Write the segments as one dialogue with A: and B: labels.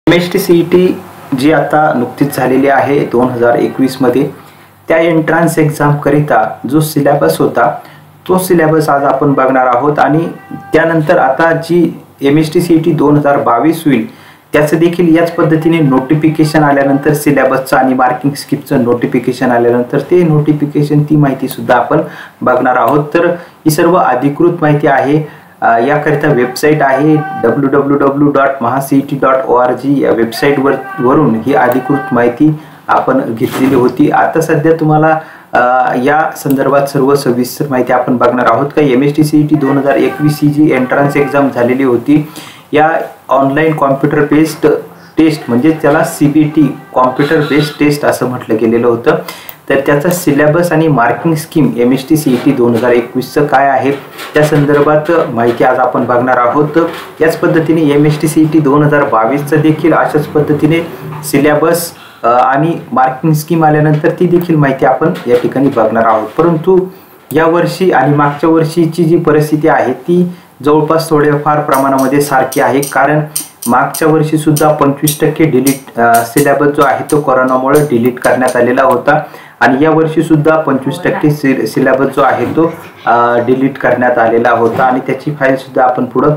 A: MST-CET जी आता नुकतीच झालेली आहे 2021 मध्ये, त्या एंट्रन्स एक्झाम करिता जो सिलेबस होता तो सिलेबस आज आपण बघणार आहोत। आणि त्यानंतर आता जी MST-CET 2022 होईल त्याचं देखील याच पद्धतीने नोटिफिकेशन आल्यानंतर सिलेबसचं आणि मार्किंग स्कीमचं नोटिफिकेशन आल्यानंतर ते नोटिफिकेशन ती माहिती सुद्धा आपण बघणार आहोत। तर ही सर्व अधिकृत माहिती आहे। याकरिता वेबसाईट आहे www.mahacet.org या वेबसाईट वरून ही अधिकृत माहिती आपण घेतलेली होती। आता सध्या तुम्हाला या संदर्भात सर्व सविस्तर माहिती आपण बघणार आहोत। का MST-CET 2021 ही जी एंट्रन्स एक्झाम झालेली होती या ऑनलाईन कॉम्प्युटर बेस्ड टेस्ट म्हणजे त्याला CBT कॉम्प्युटर बेस्ड टेस्ट असं म्हटलं गेलेलं होतं। तर त्याचा सिलेबस आणि मार्किंग स्कीम MST-CET 2021 चं काय आहे त्या संदर्भात माहिती आज आपण बघणार आहोत। याच पद्धतीने MST-CET 2022 चं देखील अशाच पद्धतीने सिलेबस आणि मार्किंग स्कीम आल्यानंतर ती देखील माहिती आपण या ठिकाणी बघणार आहोत। परंतु या वर्षी आणि मागच्या वर्षीची जी परिस्थिती आहे ती जवळपास थोडेफार प्रमाणामध्ये सारखी आहे, कारण मागच्या वर्षी सुद्धा 25% डिलीट सिलेबस जो आहे तो कोरोनामुळे डिलीट करण्यात आलेला होता आणि या वर्षी सुद्धा 25% सिलेबस जो आहे तो डिलीट करण्यात आलेला होता आणि त्याची फाईल सुद्धा आपण पुढे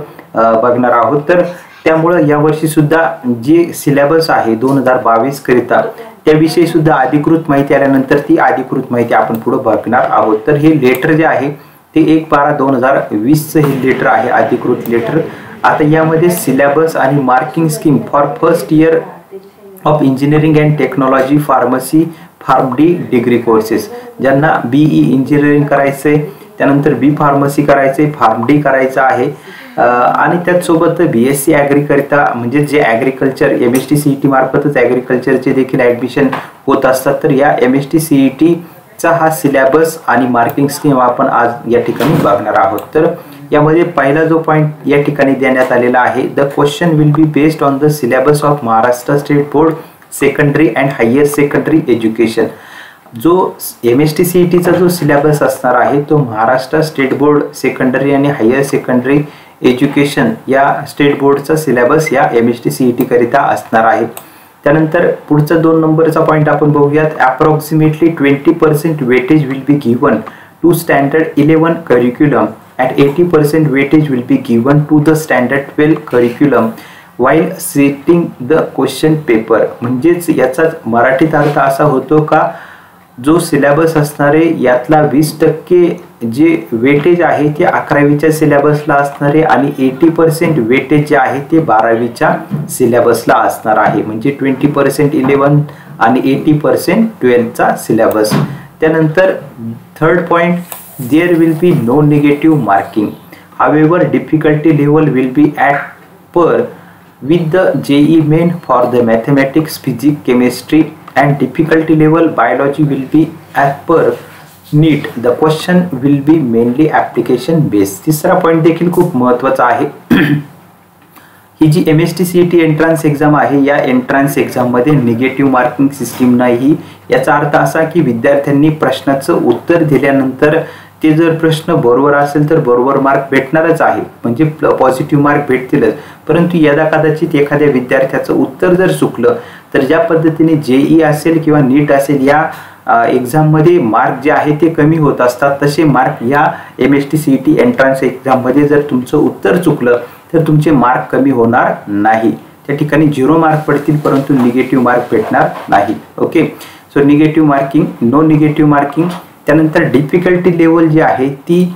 A: बघणार आहोत। तर त्यामुळे या वर्षी सुद्धा जे सिलेबस आहे 2022 करिता त्याविषयी सुद्धा अधिकृत माहिती आल्यानंतर ती अधिकृत माहिती आपण पुढे बघणार आहोत। तर हे लेटर जे आहे ते 1/12/2020 चं हे लेटर आहे, अधिकृत लेटर। आता यामध्ये सिलेबस आणि marking scheme for first year of engineering and technology pharmacy pharm D degree courses, ज्यांना BE इंजिनिअरिंग करायचंय, त्यानंतर B फार्मसी करायचंय, फार्म डी करायचं आहे आणि त्याचसोबत BSc ॲग्री करिता म्हणजे जे ॲग्रिकल्चर MST-CET मार्फतच ॲग्रिकल्चरचे देखील ॲडमिशन होत असतात। तर या MST-CET चा हा सिलेबस आणि मार्किंग स्कीम आपण आज या ठिकाणी बघणार आहोत। तर यामध्ये पहिला जो पॉइंट या ठिकाणी देण्यात आलेला आहे, the question will be based on the syllabus of Maharashtra state board secondary and higher secondary education. जो MST-CET चा जो सिलेबस असणार आहे तो महाराष्ट्र स्टेट बोर्ड सेकंडरी आणि हायर सेकंडरी एज्युकेशन या स्टेट बोर्डचा सिलेबस या MST-CET करिता असणार आहे। त्यानंतर पुढचा 2 नंबरचा पॉइंट आपण बघूयात, approximately 20% weightage will be given to standard 11 curriculum and 80% weightage will be given to the standard 12 curriculum while setting the question paper। म्हणजेच याचा मराठीत अर्थ असा होतो का जो सिलेबस असणारे यातला 20% जे वेटेज आहे ते 11वीच्या सिलेबसला असणारे आणि 80% वेटेज जे आहे ते 12वीच्या सिलेबसला असणार आहे, म्हणजे 20% 11 आणि 80% 12चा सिलेबस। त्यानंतर third point, there will be no negative marking, however difficulty level will be at par with the JEE main for the mathematics, physics, chemistry and difficulty level biology will be at per NEET, the question will be mainly application based। तिसरा point देखील खूप महत्त्वाचा आहे। ही जी MST-CET entrance exam आहे या entrance exam मध्ये negative marking system नाही। याचा अर्थ असा की विद्यार्थ्यांनी प्रश्नाचं उत्तर दिल्यानंतर ते जर प्रश्न बरोबर असेल तर बरोबर मार्क भेटणारच आहे, म्हणजे पॉझिटिव्ह मार्क भेटतीलच। परंतु यदा कदाचित एखाद्या विद्यार्थ्याचं उत्तर जर चुकलं तर ज्या पद्धतीने JEE असेल किंवा NEET असेल या एक्झाम मध्ये मार्क जे आहे ते कमी होत असतात, तसे मार्क या MST-CET एंट्रन्स एक्झाम मध्ये जर तुमचं उत्तर चुकलं तर तुमचे मार्क कमी होणार नाही, त्या ठिकाणी 0 मार्क पडतील परंतु निगेटिव्ह मार्क भेटणार नाही। Okay, so negative marking, no negative marking. त्यानंतर डिफिकल्टी लेवल जी आहे ती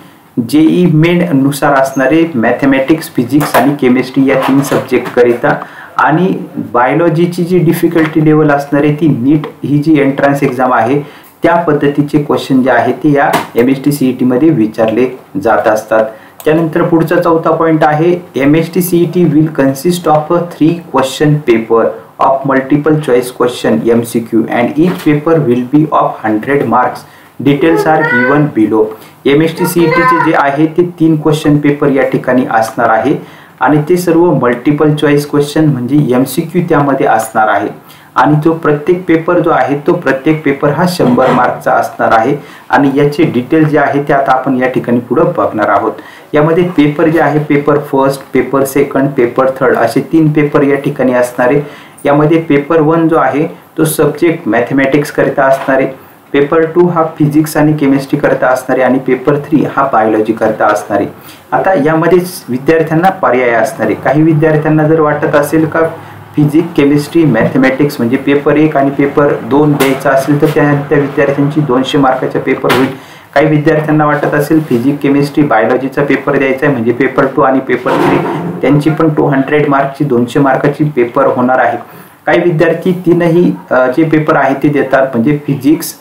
A: JEE मेन नुसार असणारे मॅथमॅटिक्स, फिजिक्स आणि केमिस्ट्री या 3 सब्जेक्ट करिता, आणि बायोलॉजीची जी डिफिकल्टी लेवल असणारे ती NEET ही जी एंट्रन्स एक्झाम आहे त्या पद्धतीचे क्वेश्चन जे आहे ते या MST-CET मध्ये विचारले जात असतात। त्यानंतर पुढचा चौथा पॉइंट आहे, MST-CET will consist of 3 question paper of multiple choice question MCQ and each paper will be of 100 marks, details are given below. MST-CET चे जे आहे ते 3 क्वेश्चन पेपर या ठिकाणी असणार आहे आणि ते सर्व मल्टिपल चॉईस क्वेश्चन म्हणजे MCQ त्यामध्ये असणार आहे आणि तो प्रत्येक पेपर जो आहे तो प्रत्येक पेपर हा 100 मार्कचा असणार आहे आणि याचे डिटेल जे आहे ते आता आपण या ठिकाणी पुढे बघणार आहोत। यामध्ये पेपर जे आहे paper first, paper second, paper third असे 3 पेपर या ठिकाणी असणार आहे। यामध्ये पेपर 1 जो आहे तो सब्जेक्ट मॅथमॅटिक्स करता असणार आहे, पेपर 2 हा फिजिक्स आणि केमिस्ट्री करता असणार आहे आणि पेपर 3 हा बायोलॉजी करता असणार आहे। आता यामध्ये विद्यार्थ्यांना पर्याय असणार आहे। काही विद्यार्थ्यांना जर वाटत असेल का फिजिक्स, केमिस्ट्री, मॅथमॅटिक्स म्हणजे पेपर 1 आणि पेपर 2 द्यायचा असेल तर त्या विद्यार्थ्यांची 200 मार्काचा पेपर होईल। काही विद्यार्थ्यांना वाटत असेल फिजिक्स, केमिस्ट्री, बायोलॉजीचा पेपर द्यायचा आहे म्हणजे पेपर 2 आणि पेपर 3 त्यांची पण 200 मार्कची 200 मार्काची पेपर होणार आहे। काही विद्यार्थी तीनही जे पेपर आहे ते देतात म्हणजे फिजिक्स,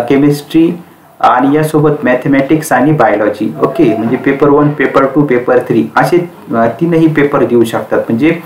A: केमिस्ट्री आणि यासोबत मॅथमॅटिक्स आणि बायोलॉजी। ओके, म्हणजे पेपर 1, पेपर 2, पेपर 3 असे 3ही पेपर देऊ शकतात। म्हणजे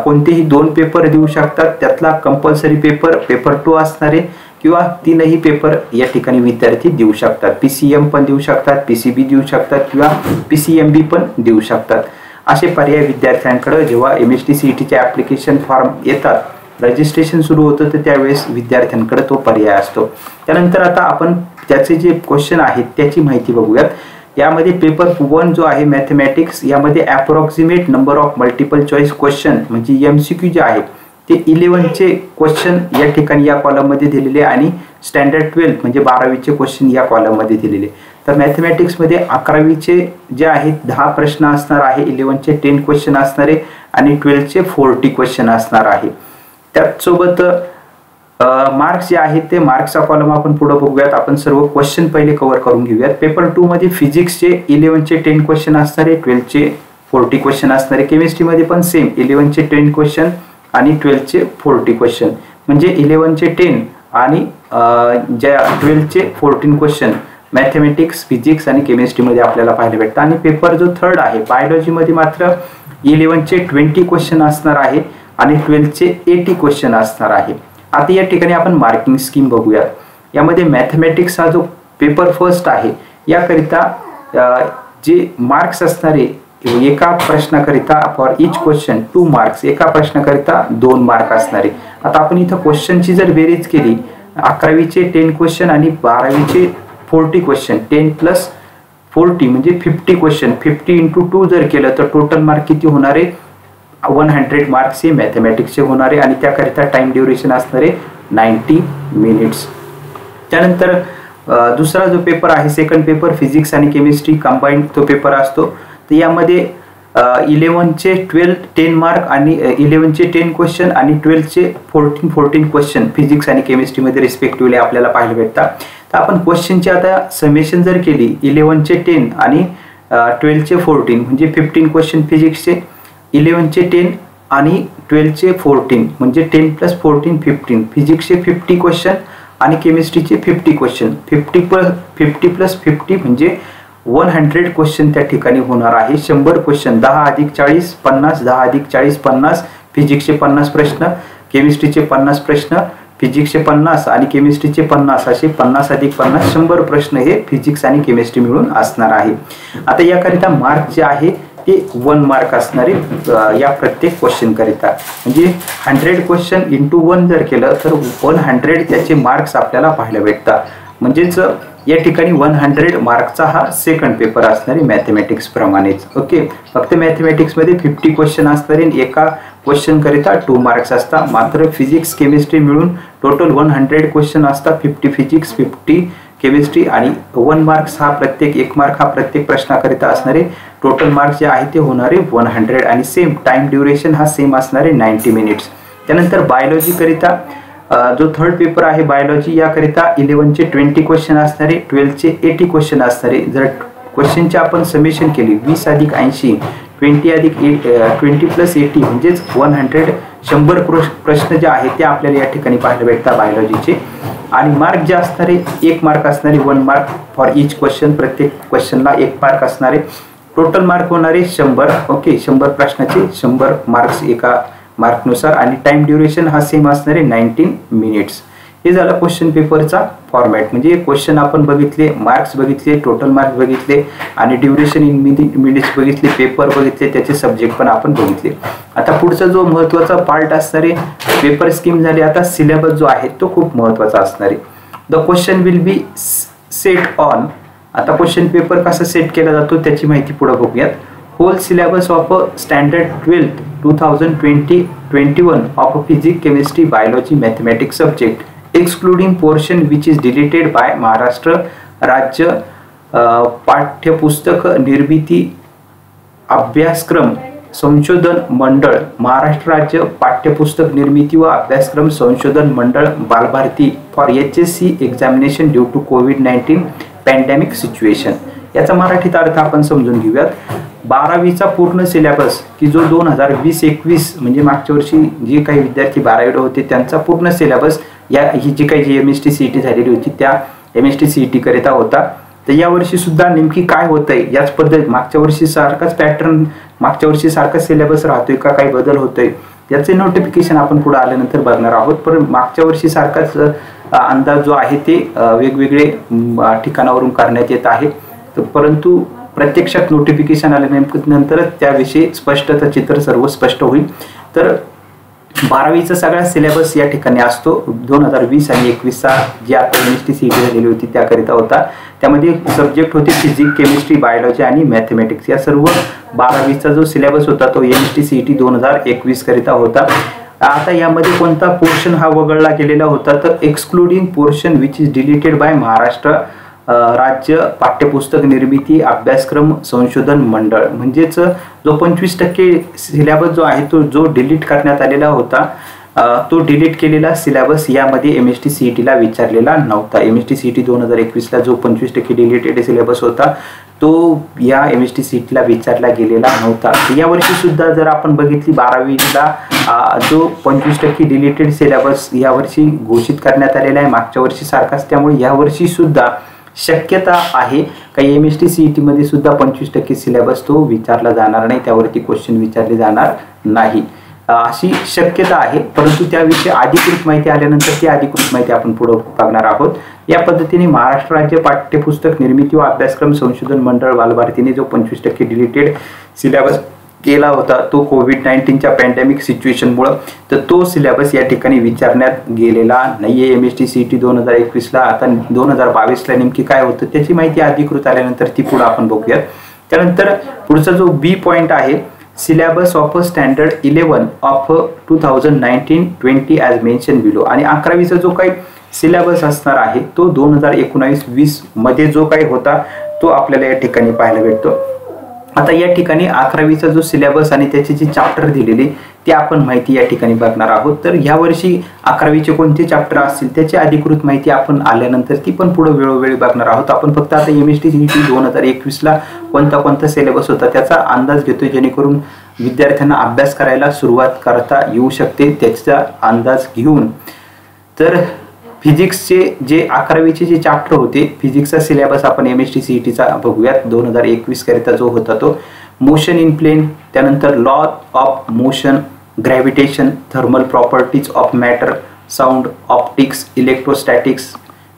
A: कोणतेही 2 पेपर देऊ शकतात, त्यातला कंपल्सरी पेपर पेपर 2 असणारे किंवा 3ही पेपर या ठिकाणी विद्यार्थी देऊ शकतात। PCM पण देऊ शकतात, PCB देऊ शकतात किंवा PCMB पण देऊ शकतात। असे पर्याय विद्यार्थ्यांकडे जेव्हा MSTCET चे ॲप्लिकेशन फॉर्म येतात, रजिस्ट्रेशन सुरू होतं तर त्यावेळेस विद्यार्थ्यांकडे तो पर्याय असतो। त्यानंतर आता आपण त्याचे जे क्वेश्चन आहेत त्याची माहिती बघूयात। यामध्ये पेपर 1 जो आहे मॅथमॅटिक्स यामध्ये approximate number of multiple choice question म्हणजे MCQ जे आहे ते 11चे क्वेश्चन या ठिकाणी या कॉलम मध्ये दिलेले आणि स्टँडर्ड 12 म्हणजे 12वीचे क्वेश्चन या कॉलम मध्ये दिलेले। तर मॅथमॅटिक्स मध्ये 11वीचे जे आहेत 10 प्रश्न असणार आहे, 11चे 10 क्वेश्चन असणार आहे आणि 12चे 40 क्वेश्चन असणार आहे। त्याचसोबत मार्क्स जे आहेत ते मार्क्सचा कॉलम आपण पुढे बघूयात। आपण सर्व क्वेश्चन पहिले कव्हर करून घेऊयात। पेपर 2 मध्ये फिजिक्सचे 11चे 10 क्वेश्चन असणार आहे, 12चे 40 क्वेश्चन असणार आहे। केमिस्ट्री मध्ये पण सेम 11चे 10 क्वेश्चन आणि 12चे 40 क्वेश्चन म्हणजे 11चे 10 आणि 12चे 14 क्वेश्चन मॅथमॅटिक्स, फिजिक्स आणि केमिस्ट्री मध्ये आपल्याला पाहायला भेटतात। आणि पेपर जो थर्ड आहे बायोलॉजी मध्ये मात्र 11चे 20 क्वेश्चन असणार आहे आणि 12चे 80 क्वेश्चन असणार आहे। आता या ठिकाणी आपण मार्किंग स्कीम बघूयात। यामध्ये मॅथमॅटिक्स हा जो पेपर फर्स्ट आहे याकरिता जे मार्क्स असणारे एका प्रश्नाकरिता फॉर इच क्वेश्चन 2 मार्क्स, एका प्रश्नाकरिता 2 मार्क असणारे। आता आपण इथं क्वेश्चनची जर बेरीज केली 11वीचे 10 क्वेश्चन आणि 12वीचे 40 क्वेश्चन 10 + 40 म्हणजे 50 क्वेश्चन, 50 × 2 जर केलं तर टोटल मार्क किती होणार आहे 100 मार्क्स हे मॅथमॅटिक्सचे होणार आहे आणि त्याकरिता टाइम ड्युरेशन असणार आहे 90 मिनिट्स। त्यानंतर दुसरा जो पेपर आहे सेकंड पेपर फिजिक्स आणि केमिस्ट्री कंबाइंड तो पेपर असतो। तर यामध्ये 11चे 10 मार्क आणि 11चे 10 क्वेश्चन आणि 12चे 14 क्वेश्चन फिजिक्स आणि केमिस्ट्री मध्ये रिस्पेक्टिव्हली आपल्याला पाहायला भेटतात। तर आपण क्वेश्चनची आता समेशन जर केली 11चे 10 आणि 12चे 14 म्हणजे 15 क्वेश्चन फिजिक्सचे, 11चे 10 आणि 12चे 14 म्हणजे 10 + 14 15 फिजिक्सचे 50 क्वेश्चन आणि केमिस्ट्रीचे 50 क्वेश्चन, 50 + 50 म्हणजे 100 क्वेश्चन त्या ठिकाणी होणार आहे। 100 क्वेश्चन 10 + 40 50, 10 + 40 50, फिजिक्सचे 50 प्रश्न, केमिस्ट्रीचे 50 प्रश्न, फिजिक्सचे 50 आणि केमिस्ट्रीचे 50 असे 50 + 50 100 प्रश्न हे फिजिक्स आणि केमिस्ट्री मिळून असणार आहे। आता याकरिता मार्क जे आहे ते 1 मार्क असणारे या प्रत्येक क्वेश्चन करिता म्हणजे 100 क्वेश्चन × 1 जर केलं तर 100 त्याचे मार्क्स आपल्याला पाहायला भेटतात। म्हणजेच या ठिकाणी 100 मार्कचा हा सेकंड पेपर असणार आहे मॅथमॅटिक्स प्रमाणेच। ओके, फक्त मॅथमॅटिक्स मध्ये 50 क्वेश्चन असणार आहे, एका क्वेश्चन करिता 2 मार्क्स असतात। मात्र फिजिक्स केमिस्ट्री मिळून टोटल 100 क्वेश्चन असतात, 50 फिजिक्स 50 केमिस्ट्री आणि 1 मार्क्स हा प्रत्येक 1 मार्क हा प्रत्येक प्रश्नाकरिता असणारे। टोटल मार्क्स जे आहे ते होणारे 100 आणि सेम टाइम ड्युरेशन हा सेम असणारे 90 मिनिट्स। त्यानंतर बायोलॉजी करिता जो थर्ड पेपर आहे बायोलॉजी याकरिता 11चे 20 क्वेश्चन असणारे, 12चे 80 क्वेश्चन असणारे। जर क्वेश्चनचे आपण समेशन केली 20 + 80 20 + 80 म्हणजेच 100 प्रश्न जे आहेत ते आपल्याला या ठिकाणी पाहायला भेटतात बायोलॉजीचे। आणि मार्क जे असणारे 1 मार्क असणारे, 1 मार्क फॉर इच क्वेश्चन, प्रत्येक क्वेश्चनला 1 मार्क असणारे। टोटल मार्क होणारे 100। ओके, 100 प्रश्नाचे 100 मार्क्स एका मार्कनुसार आणि टाइम ड्युरेशन हा सेम असणारे 19 मिनिट्स। हे झालं क्वेश्चन पेपरचा फॉर्मॅट. म्हणजे क्वेश्चन आपण बघितले, मार्क्स बघितले, टोटल मार्क्स बघितले आणि ड्युरेशन इन मिनिट्स बघितले, पेपर बघितले, त्याचे सब्जेक्ट पण आपण बघितले. आता पुढचा जो महत्त्वाचा पार्ट असणार आहे पेपर स्कीम झाली. आता सिलेबस जो आहे तो खूप महत्त्वाचा असणार आहे. The question will be set on. आता क्वेश्चन पेपर कसा सेट केला जातो त्याची माहिती पुढे बघूयात. Whole syllabus of standard 12th 2020-21 of physics, chemistry, biology, mathematics subject excluding portion which is deleted by Maharashtra राज्य पाठ्यपुस्तक निर्मिती अभ्यासक्रम संशोधन मंडळ, महाराष्ट्र राज्य पाठ्यपुस्तक निर्मिती व अभ्यासक्रम संशोधन मंडळ, Balbharati for HSC examination due to कोविड-19 पॅन्डेमिक सिच्युएशन. याचा मराठीत अर्थ आपण समजून घेऊयात. 12वीचा पूर्ण सिलेबस की जो 2020-21 म्हणजे मागच्या वर्षी जे काही विद्यार्थी 12वीला होते त्यांचा पूर्ण सिलेबस ही जी काही जी MST CET झालेली होती त्या MST CET करिता होता. तर या वर्षी सुद्धा नेमकी काय होतंय याच पद्धत मागच्या वर्षी सारखाच पॅटर्न, मागच्या वर्षी सारखाच सिलेबस राहतोय का, काही बदल होतोय याचे नोटिफिकेशन आपण पुढे आल्यानंतर बघणार आहोत. पण मागच्या वर्षी सारखाच अंदाज जो आहे ते वेगवेगळे ठिकाणावरून करण्यात येत आहे. परंतु प्रत्यक्षात नोटिफिकेशन आल्यानंतरच त्याविषयी स्पष्टता चित्र सर्व स्पष्ट होईल. तर 12वीचा सगळा सिलेबस या ठिकाणी असतो. 2020 आणि 21चा जी आता MST CET झालेली होती त्याकरिता होता. त्यामध्ये सब्जेक्ट होते फिजिक्स, केमिस्ट्री, बायोलॉजी आणि मॅथमॅटिक्स. या सर्व 12वीचा जो सिलेबस होता तो MST CET 2021 करिता होता. आता यामध्ये कोणता पोर्शन हा वगळला गेलेला होता तर excluding portion which is deleted by Maharashtra राज्य पाठ्यपुस्तक निर्मिती अभ्यासक्रम संशोधन मंडळ. म्हणजेच जो 25% सिलेबस जो आहे तो जो डिलीट करण्यात आलेला होता तो डिलीट केलेला सिलेबस यामध्ये MST CETला विचारलेला नव्हता. MST CET 2021ला जो 25% डिलीटेड सिलेबस होता तो या MST CETला विचारला गेलेला नव्हता. यावर्षी सुद्धा जर आपण बघितली 12वीला जो 25% डिलीटेड सिलेबस यावर्षी घोषित करण्यात आलेला आहे मागच्या वर्षी सारखाच. त्यामुळे यावर्षी सुद्धा शक्यता आहे काही MST CET मध्ये सुद्धा 25% सिलेबस तो विचारला जाणार नाही, त्यावरती क्वेश्चन विचारले जाणार नाही अशी शक्यता आहे. परंतु त्याविषयी अधिकृत माहिती आल्यानंतर ती अधिकृत माहिती आपण पुढे बघणार आहोत. या पद्धतीने महाराष्ट्र राज्य पाठ्यपुस्तक निर्मिती व अभ्यासक्रम संशोधन मंडळ बालभारतीने जो 25% डिलीटेड सिलेबस केला होता तो कोविड-19च्या पॅन्डेमिक सिच्युएशनमुळे, तर तो सिलेबस या ठिकाणी विचारण्यात गेलेला नाहीये MST CET 2021ला. आता 2022ला नेमकी काय होतं त्याची माहिती अधिकृत आल्यानंतर ती पुढे आपण बघूयात. त्यानंतर पुढचा जो B पॉइंट आहे syllabus of standard 11 of 2019-20 as mention below. आणि 11वीचा जो काही सिलेबस असणार आहे तो 2019-20 मध्ये जो काही होता तो आपल्याला या ठिकाणी पाहायला भेटतो. आता या ठिकाणी 11वीचा जो सिलेबस आणि त्याची जी चॅप्टर दिलेली ती आपण माहिती या ठिकाणी बघणार आहोत. तर यावर्षी 11वीचे कोणते चॅप्टर असतील त्याची अधिकृत माहिती आपण आल्यानंतर ती पण पुढे वेळोवेळी बघणार आहोत. आपण फक्त आता MST CET 2021ला कोणता सिलेबस होता त्याचा अंदाज घेतोय जेणेकरून विद्यार्थ्यांना अभ्यास करायला सुरुवात करता येऊ शकते त्याचा अंदाज घेऊन. तर फिजिक्सचे जे 11वीचे जे चॅप्टर होते फिजिक्सचा सिलेबस आपण MST CETचा बघूयात 2021 करिता जो होता तो मोशन इन प्लेन, त्यानंतर law of motion, gravitation, thermal properties of matter, sound, optics, electrostatics,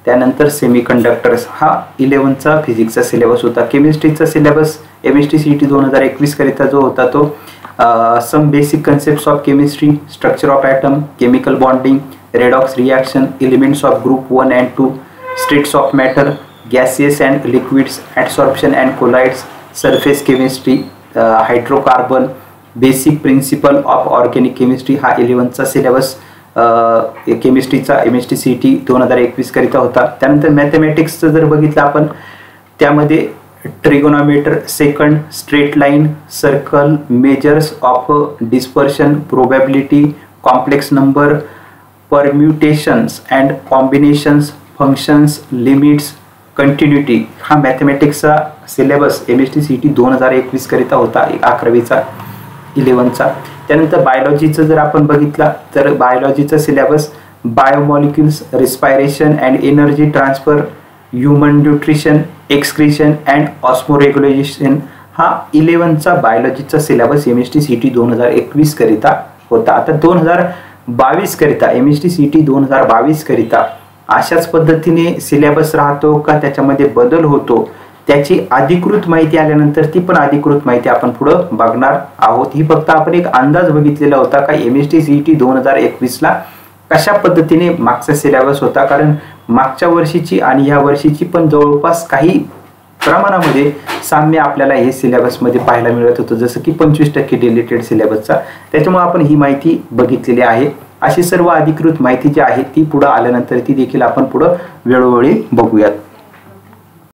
A: त्यानंतर सेमीकंडक्टर्स. हा 11चा फिजिक्सचा सिलेबस होता. केमिस्ट्रीचा सिलेबस MST CET 2021 करिता जो होता तो some basic concepts of chemistry, structure of atom, chemical bonding, redox reaction, elements of group 1 and 2, states of matter, gaseous and liquids, adsorption and colloids, surface chemistry, hydrocarbon, basic principle of organic chemistry. हा 11चा syllabus केमिस्ट्रीचा MST CET 2021 करिता होता. त्यानंतर मॅथमॅटिक्सचं जर बघितलं आपण त्यामध्ये trigonometry, second, straight line, circle, measures of dispersion, probability, complex number, permutations and combinations, functions, limits, continuity. हा मॅथमॅटिक्सचा सिलेबस MST CET 2021 करिता होता 11वीचा 11चा. त्यानंतर बायोलॉजीचं जर आपण बघितला तर बायोलॉजीचा syllabus biomolecules, respiration and energy transfer, human nutrition, excretion and osmoregulation. हा 11चा बायोलॉजीचा सिलेबस MST CET 2021 करिता होता. आता 2022 करिता MST CET 2022 करिता अशाच पद्धतीने सिलेबस राहतो का त्याच्यामध्ये बदल होतो, त्याची अधिकृत माहिती आल्यानंतर ती पण अधिकृत माहिती आपण पुढे बघणार आहोत। ही फक्त आपण एक अंदाज बघितलेला होता का MST CET 2021 ला कशा पद्धतीने मागचा सिलेबस होता, कारण मागच्या वर्षीची आणि ह्या वर्षीची पण जवळपास काही प्रमाणामध्ये साम्य आपल्याला हे सिलेबस मध्ये पाहायला मिळत होतं, जसं की 25% डिलीटेड सिलेबसचा। त्याच्यामुळे आपण ही माहिती बघितलेली आहे। अशी सर्व अधिकृत माहिती जी आहे ती पुढे आल्यानंतर ती देखील आपण पुढे वेळोवेळी बघूयात।